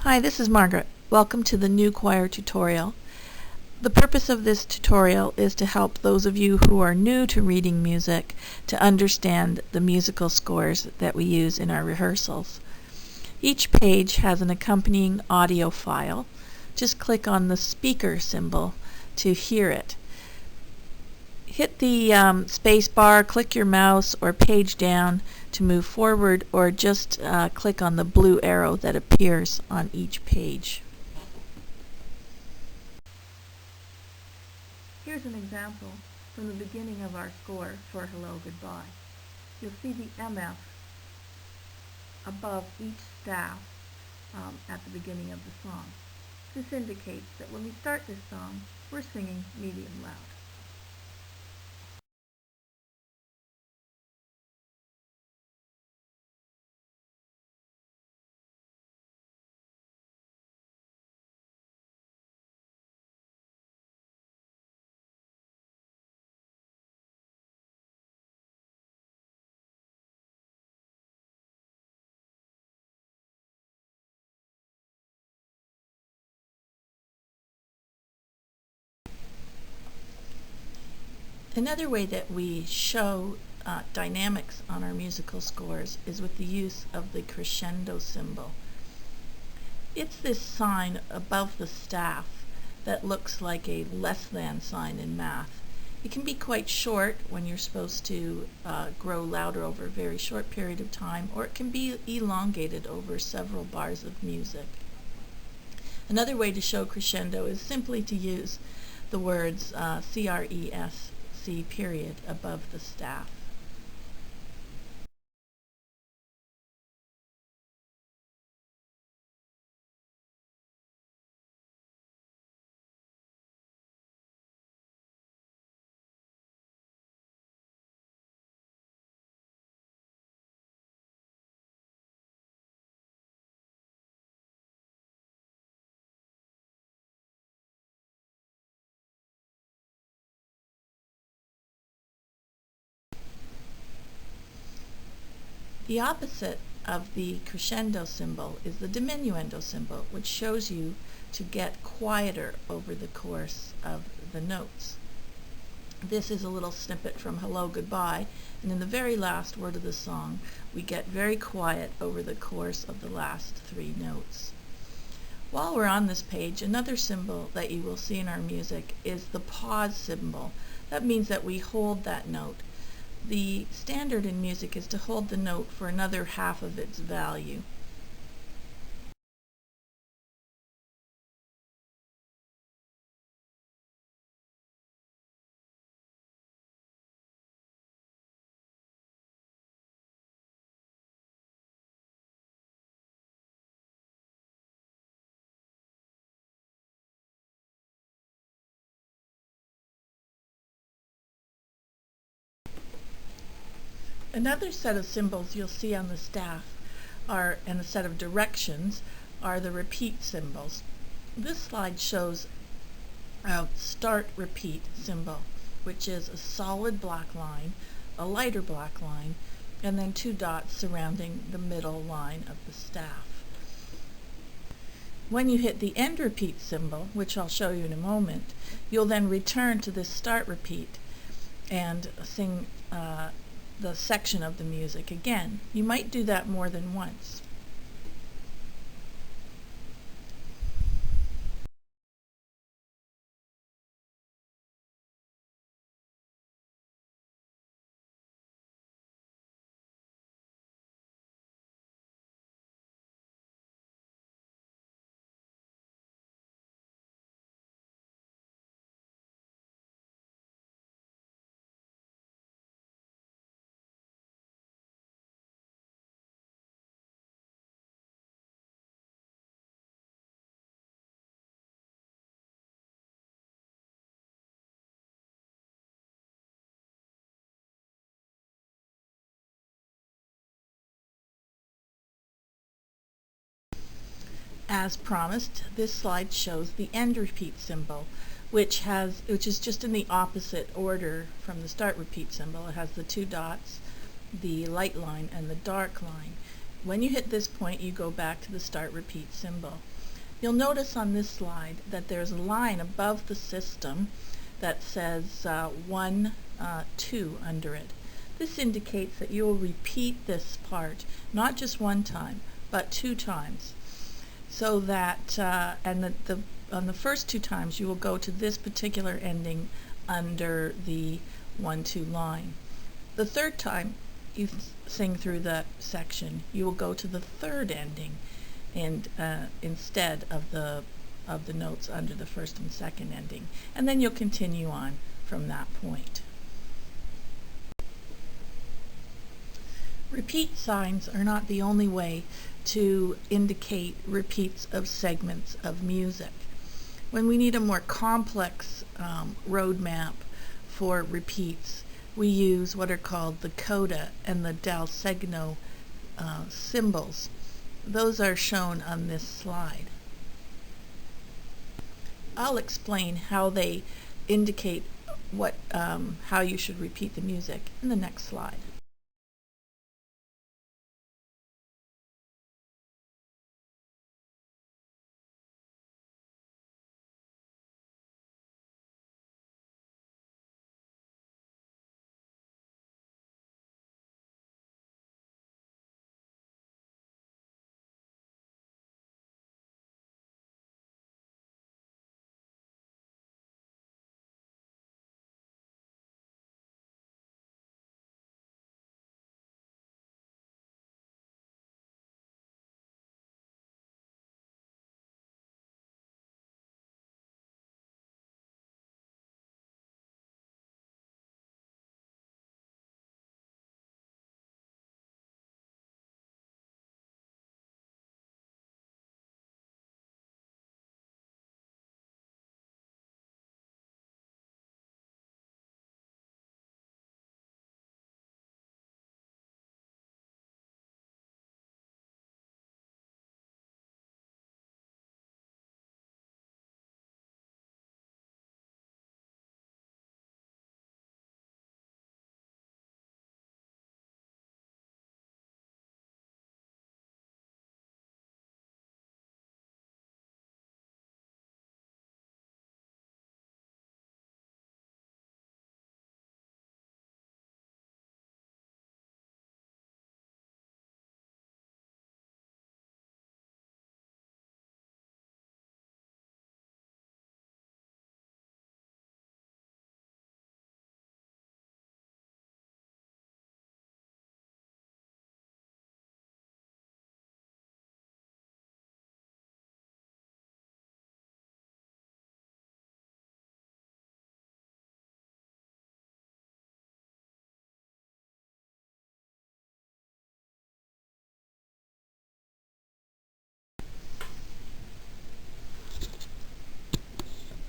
Hi, this is Margaret. Welcome to the New Choir tutorial. The purpose of this tutorial is to help those of you who are new to reading music to understand the musical scores that we use in our rehearsals. Each page has an accompanying audio file. Just click on the speaker symbol to hear it. Hit the space bar, click your mouse or page down to move forward, or just click on the blue arrow that appears on each page. Here's an example from the beginning of our score for Hello Goodbye. You'll see the MF above each staff at the beginning of the song. This indicates that when we start this song, we're singing medium loud. Another way that we show dynamics on our musical scores is with the use of the crescendo symbol. It's this sign above the staff that looks like a less than sign in math. It can be quite short when you're supposed to grow louder over a very short period of time, or it can be elongated over several bars of music. Another way to show crescendo is simply to use the words C-R-E-S-C period above the staff. The opposite of the crescendo symbol is the diminuendo symbol, which shows you to get quieter over the course of the notes. This is a little snippet from Hello Goodbye, and in the very last word of the song, we get very quiet over the course of the last three notes. While we're on this page, another symbol that you will see in our music is the pause symbol. That means that we hold that note. The standard in music is to hold the note for another half of its value. Another set of symbols you'll see on the staff and a set of directions are the repeat symbols. This slide shows a start repeat symbol, which is a solid black line, a lighter black line, and then two dots surrounding the middle line of the staff. When you hit the end repeat symbol, which I'll show you in a moment, you'll then return to this start repeat and sing the section of the music again. You might do that more than once. As promised, this slide shows the end repeat symbol, which is just in the opposite order from the start repeat symbol. It has the two dots, the light line and the dark line. when you hit this point, you go back to the start repeat symbol. You'll notice on this slide that there's a line above the system that says 1, 2 under it. This indicates that you will repeat this part not just one time, but 2 times. So that, on the first 2 times, you will go to this particular ending under the 1, 2 line. The third time you sing through that section, you will go to the third ending, and instead of the notes under the first and second ending, and then you'll continue on from that point. Repeat signs are not the only way to indicate repeats of segments of music. When we need a more complex roadmap for repeats, we use what are called the coda and the dal segno symbols. Those are shown on this slide. I'll explain how they indicate how you should repeat the music in the next slide.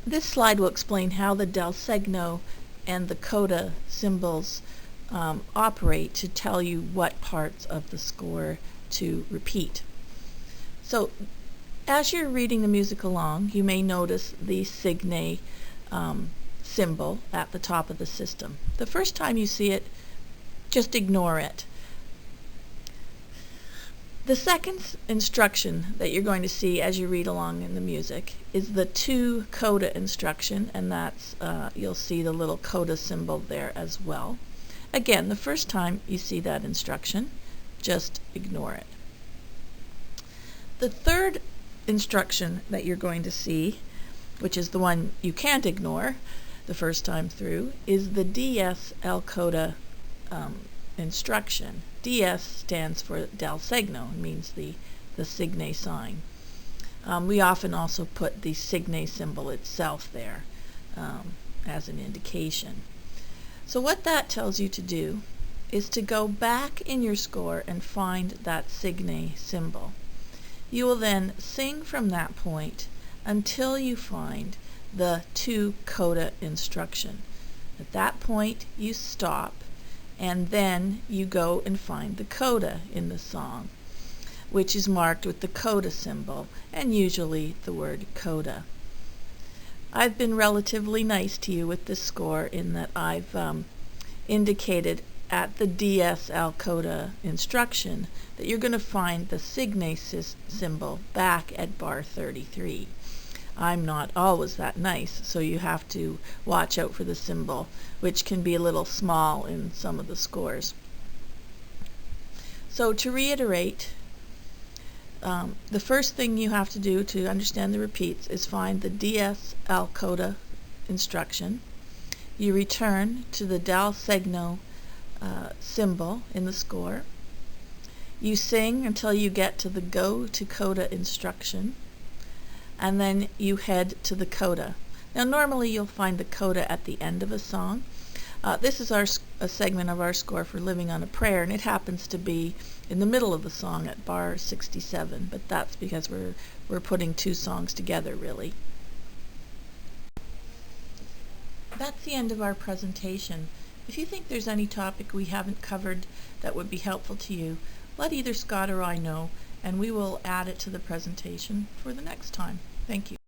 This slide will explain how the dal segno and the coda symbols operate to tell you what parts of the score to repeat. So as you're reading the music along, you may notice the signe symbol at the top of the system. The first time you see it, just ignore it. The second instruction that you're going to see as you read along in the music is the 2 coda instruction, and that's you'll see the little coda symbol there as well. Again, the first time you see that instruction, just ignore it. The third instruction that you're going to see, which is the one you can't ignore the first time through, is the DS L coda instruction. DS stands for dal segno, means the signe sign. We often also put the signe symbol itself there as an indication. So what that tells you to do is to go back in your score and find that signe symbol. You will then sing from that point until you find the 2 coda instruction. At that point you stop, and then you go and find the coda in the song, which is marked with the coda symbol and usually the word coda. I've been relatively nice to you with this score in that I've indicated at the DS-Al coda instruction that you're going to find the signe symbol back at bar 33. I'm not always that nice, so you have to watch out for the symbol, which can be a little small in some of the scores. So to reiterate, the first thing you have to do to understand the repeats is find the DS-Al coda instruction. You return to the dal segno symbol in the score. You sing until you get to the go to coda instruction, and then you head to the coda. Now normally you'll find the coda at the end of a song. This is a segment of our score for Living on a Prayer, and it happens to be in the middle of the song at bar 67, but that's because we're putting two songs together, really. That's the end of our presentation. If you think there's any topic we haven't covered that would be helpful to you, let either Scott or I know, and we will add it to the presentation for the next time. Thank you.